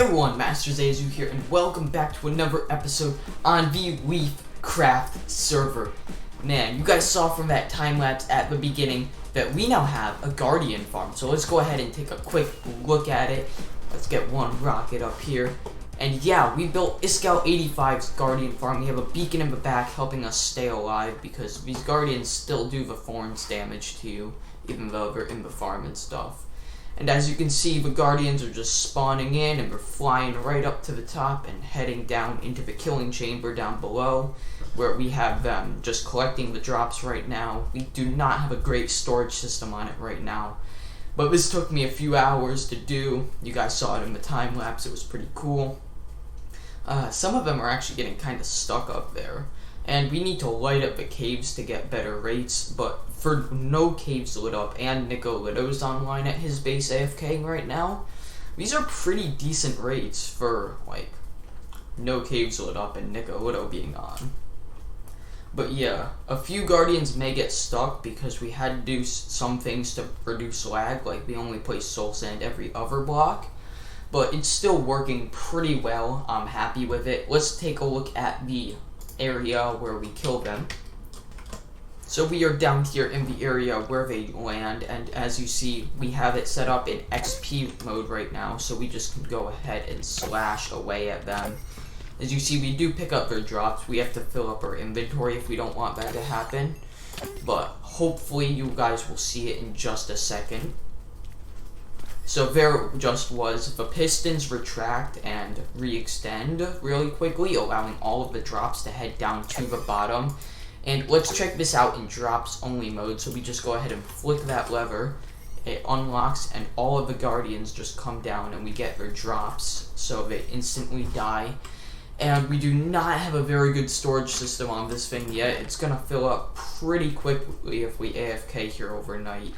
Hey everyone, MasterZaiahzoo here, and welcome back to another episode on the LeaF Craft server. Man, you guys saw from that time-lapse at the beginning that we now have a Guardian farm, so let's go ahead and take a quick look at it. Let's get one rocket up here. And yeah, we built Scout85's Guardian farm. We have a beacon in the back helping us stay alive because these Guardians still do the thorns damage to you, even though they're in the farm and stuff. And as you can see, the Guardians are just spawning in and they're flying right up to the top and heading down into the killing chamber down below, where we have them just collecting the drops right now. We do not have a great storage system on it right now, but this took me a few hours to do. You guys saw it in the time lapse, it was pretty cool. Some of them are actually getting kind of stuck up there, and we need to light up the caves to get better rates, but for no caves lit up and Nicolito's online at his base AFK right now, these are pretty decent rates for, like, no caves lit up and Nicolito being on. But yeah, a few Guardians may get stuck because we had to do some things to reduce lag, like we only place soul sand every other block, but it's still working pretty well. I'm happy with it. Let's take a look at the area where we kill them. So we are down here in the area where they land, and as you see, we have it set up in XP mode right now, so we just can go ahead and slash away at them. As you see, we do pick up their drops. We have to fill up our inventory if we don't want that to happen, but hopefully you guys will see it in just a second. So there just was, the pistons retract and re-extend really quickly, allowing all of the drops to head down to the bottom. And let's check this out in drops only mode. So we just go ahead and flick that lever, it unlocks, and all of the Guardians just come down and we get their drops, so they instantly die. And we do not have a very good storage system on this thing yet. It's gonna fill up pretty quickly if we AFK here overnight.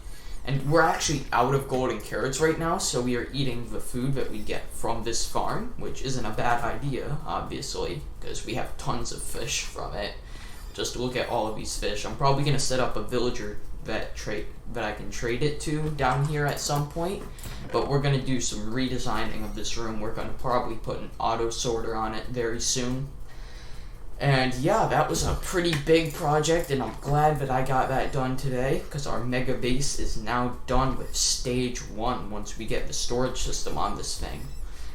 And we're actually out of golden carrots right now, so we are eating the food that we get from this farm, which isn't a bad idea, obviously, because we have tons of fish from it. Just look at all of these fish. I'm probably going to set up a villager that I can trade it to down here at some point, but we're going to do some redesigning of this room. We're going to probably put an auto sorter on it very soon. And yeah, that was a pretty big project, and I'm glad that I got that done today, because our mega base is now done with stage 1 once we get the storage system on this thing.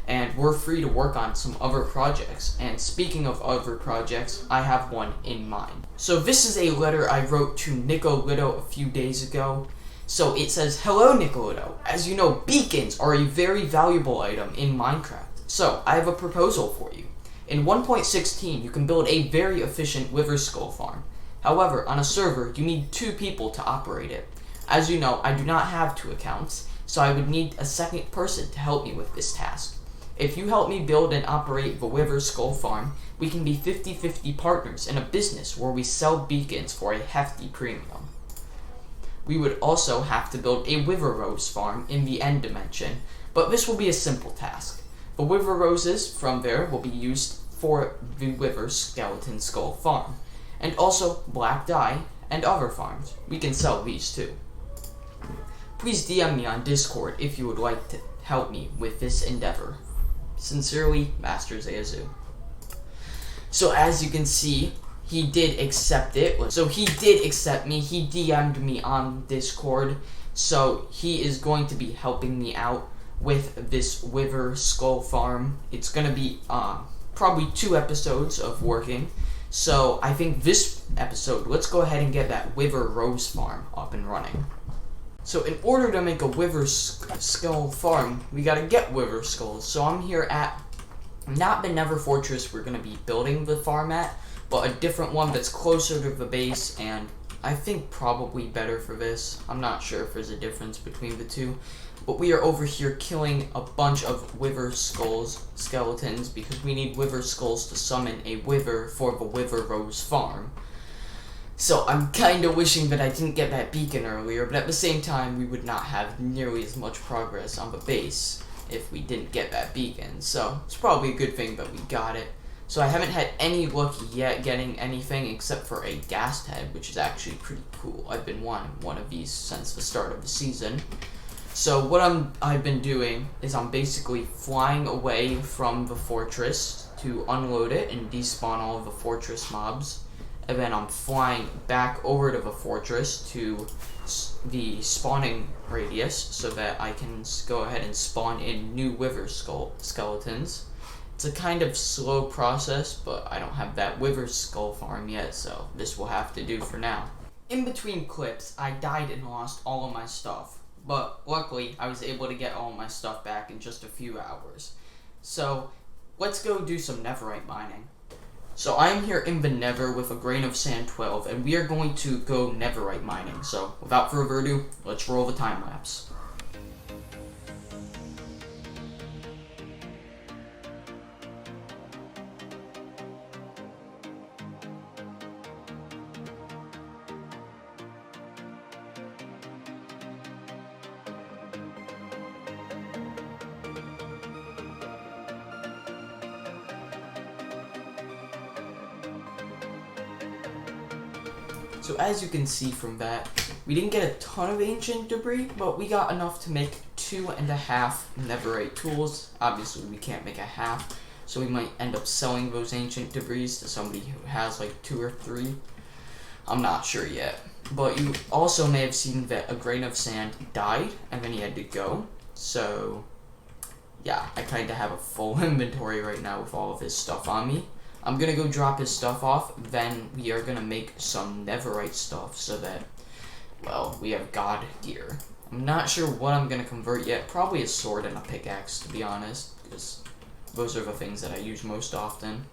And we're free to work on some other projects. And speaking of other projects, I have one in mind. So this is a letter I wrote to Nicolito a few days ago. So it says, "Hello Nicolito, as you know, beacons are a very valuable item in Minecraft. So I have a proposal for you. In 1.16, you can build a very efficient Wither skull farm. However, on a server, you need 2 people to operate it. As you know, I do not have 2 accounts, so I would need a second person to help me with this task. If you help me build and operate the Wither skull farm, we can be 50-50 partners in a business where we sell beacons for a hefty premium. We would also have to build a Wither rose farm in the end dimension, but this will be a simple task. The Wither roses from there will be used for the Wither skeleton skull farm, and also black dye and other farms. We can sell these too. Please DM me on Discord if you would like to help me with this endeavor. Sincerely, MasterZaiahzoo." So as you can see, he did accept it. So he did accept me. He DM'd me on Discord. So he is going to be helping me out with this Wither skull farm. It's going to be probably 2 episodes of working. So I think this episode, let's go ahead and get that Wither rose farm up and running. So in order to make a Wither skull farm, we gotta get Wither skulls. So I'm here at, not the Nether Fortress we're gonna be building the farm at, but a different one that's closer to the base, and I think probably better for this. I'm not sure if there's a difference between the two. But we are over here killing a bunch of Wither skeletons, because we need Wither skulls to summon a Wither for the Wither rose farm. So I'm kind of wishing that I didn't get that beacon earlier, but at the same time, we would not have nearly as much progress on the base if we didn't get that beacon. So it's probably a good thing that we got it. So I haven't had any luck yet getting anything except for a ghast head, which is actually pretty cool. I've been wanting one of these since the start of the season. So what I've been doing is I'm basically flying away from the fortress to unload it and despawn all of the fortress mobs, and then I'm flying back over to the fortress to the spawning radius so that I can go ahead and spawn in new wither skeletons. It's a kind of slow process, but I don't have that wither skull farm yet, so this will have to do for now. In between clips, I died and lost all of my stuff, but luckily I was able to get all of my stuff back in just a few hours. So let's go do some netherite mining. So I'm here in the nether with a grain of sand 12, and we are going to go netherite mining. So without further ado, let's roll the time lapse. So as you can see from that, we didn't get a ton of ancient debris, but we got enough to make 2.5 netherite tools. Obviously we can't make a half, so we might end up selling those ancient debris to somebody who has like 2 or 3. I'm not sure yet. But you also may have seen that a grain of sand died, and then he had to go. So yeah, I kind of have a full inventory right now with all of his stuff on me. I'm gonna go drop his stuff off, then we are gonna make some netherite stuff so that, well, we have god gear. I'm not sure what I'm gonna convert yet, probably a sword and a pickaxe, to be honest, because those are the things that I use most often.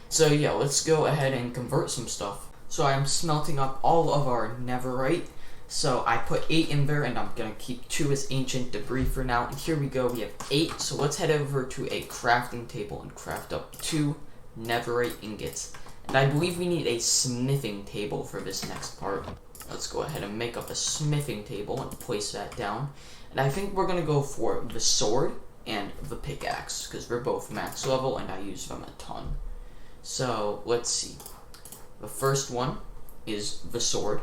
So yeah, let's go ahead and convert some stuff. So I'm smelting up all of our netherite, so I put 8 in there, and I'm gonna keep 2 as ancient debris for now, and here we go, we have 8, so let's head over to a crafting table and craft up 2 netherite ingots. And I believe we need a smithing table for this next part. Let's go ahead and make up a smithing table and place that down. And I think we're gonna go for the sword and the pickaxe, because they're both max level and I use them a ton. So let's see. The first one is the sword.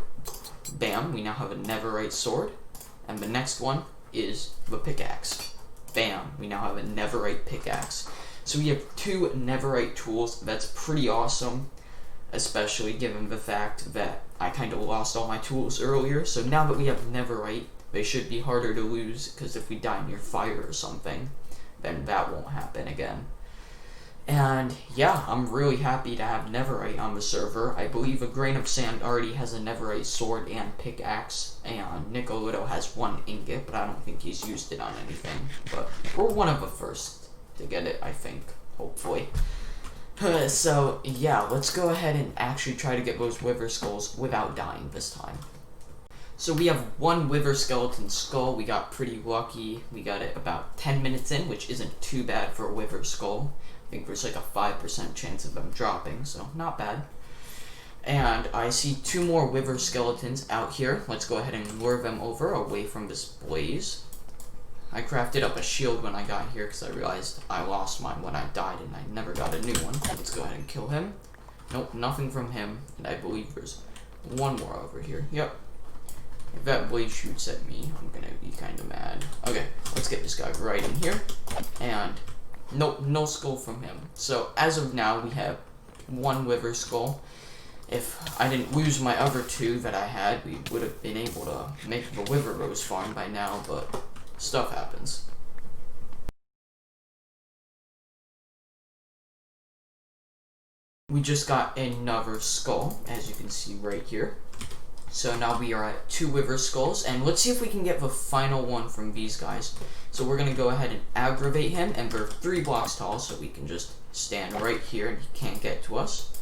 Bam, we now have a netherite sword. And the next one is the pickaxe. Bam, we now have a netherite pickaxe. So we have 2 netherite tools. That's pretty awesome, especially given the fact that I kind of lost all my tools earlier. So now that we have netherite, they should be harder to lose, because if we die near fire or something, then that won't happen again. And yeah, I'm really happy to have netherite on the server. I believe a grain of sand already has a netherite sword and pickaxe, and Nicolito has 1 ingot, but I don't think he's used it on anything. But we're one of the first to get it, I think, hopefully. So yeah, let's go ahead and actually try to get those wither skulls without dying this time. So we have 1 wither skeleton skull. We got pretty lucky. We got it about 10 minutes in, which isn't too bad for a wither skull. I think there's like a 5% chance of them dropping, so not bad. And I see 2 more wither skeletons out here. Let's go ahead and lure them over away from this blaze. I crafted up a shield when I got here because I realized I lost mine when I died and I never got a new one. Let's go ahead and kill him. Nope, nothing from him. And I believe there's 1 more over here. Yep. If that blaze shoots at me, I'm gonna be kind of mad. Okay, let's get this guy right in here. And nope, no skull from him. So as of now, we have 1 wither skull. If I didn't lose my other 2 that I had, we would have been able to make the wither rose farm by now, but stuff happens. We just got another skull, as you can see right here. So now we are at 2 wither skulls, and let's see if we can get the final one from these guys. So we're going to go ahead and aggravate him, and they're 3 blocks tall, so we can just stand right here and he can't get to us.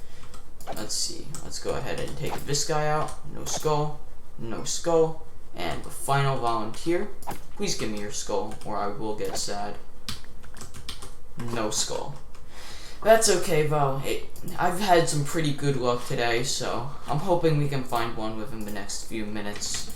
Let's see, let's go ahead and take this guy out. No skull, no skull. And the final volunteer, please give me your skull or I will get sad. No skull. That's okay though. I've had some pretty good luck today, so I'm hoping we can find one within the next few minutes.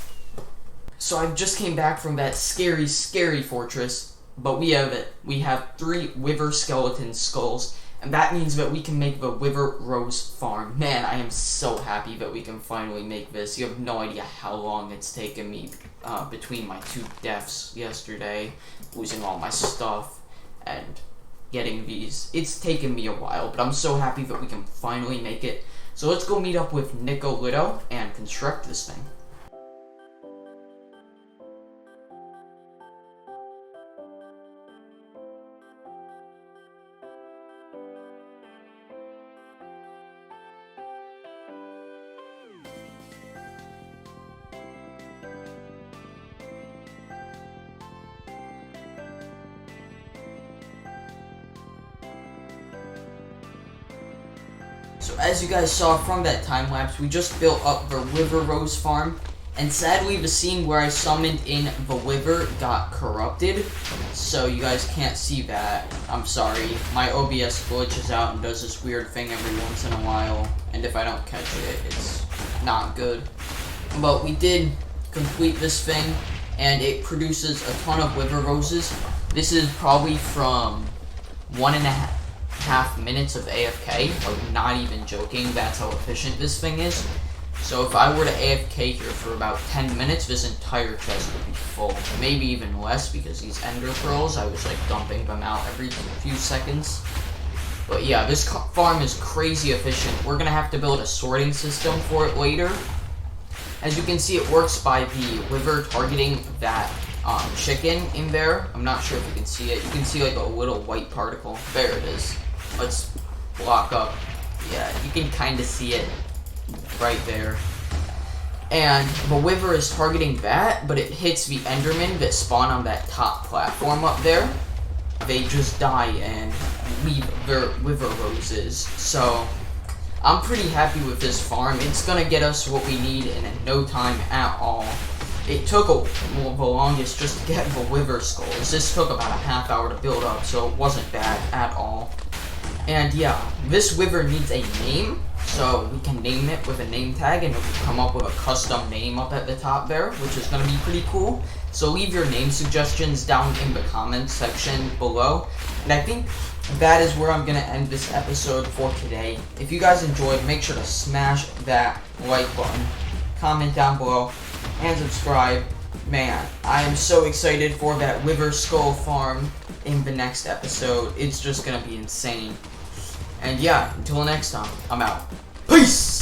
So I just came back from that scary fortress, but we have it. We have 3 wither skeleton skulls, And that means that we can make the WITHER Rose farm. Man, I am so happy that we can finally make this. You have no idea how long it's taken me between my 2 deaths yesterday, losing all my stuff, and getting these. It's taken me a while, but I'm so happy that we can finally make it. So let's go meet up with Nicolito and construct this thing. So as you guys saw from that time lapse, we just built up the WITHER Rose farm, and sadly the scene where I summoned in the Wither got corrupted, so you guys can't see that. I'm sorry, my OBS glitches out and does this weird thing every once in a while, and if I don't catch it, it's not good. But we did complete this thing, and it produces a ton of WITHER Roses. This is probably from 1.5 minutes of AFK, like not even joking, that's how efficient this thing is. So if I were to AFK here for about 10 minutes, this entire chest would be full. Maybe even less, because these ender pearls, I was like dumping them out every few seconds. But yeah, this farm is crazy efficient. We're gonna have to build a sorting system for it later. As you can see, it works by the Wither targeting that chicken in there. I'm not sure if you can see it. You can see like a little white particle. There it is. Let's block up. Yeah, you can kind of see it right there. And the Wither is targeting that, but it hits the Endermen that spawn on that top platform up there. They just die and leave their WITHER Roses. So I'm pretty happy with this farm. It's gonna get us what we need in no time at all. It took the longest just to get the WITHER skulls. This took about a half hour to build up, so it wasn't bad at all. And yeah, this Wither needs a name, so we can name it with a name tag, and it will come up with a custom name up at the top there, which is going to be pretty cool. So leave your name suggestions down in the comments section below. And I think that is where I'm going to end this episode for today. If you guys enjoyed, make sure to smash that like button, comment down below, and subscribe. Man, I am so excited for that WITHER skull farm in the next episode. It's just gonna be insane. And yeah, until next time, I'm out. Peace!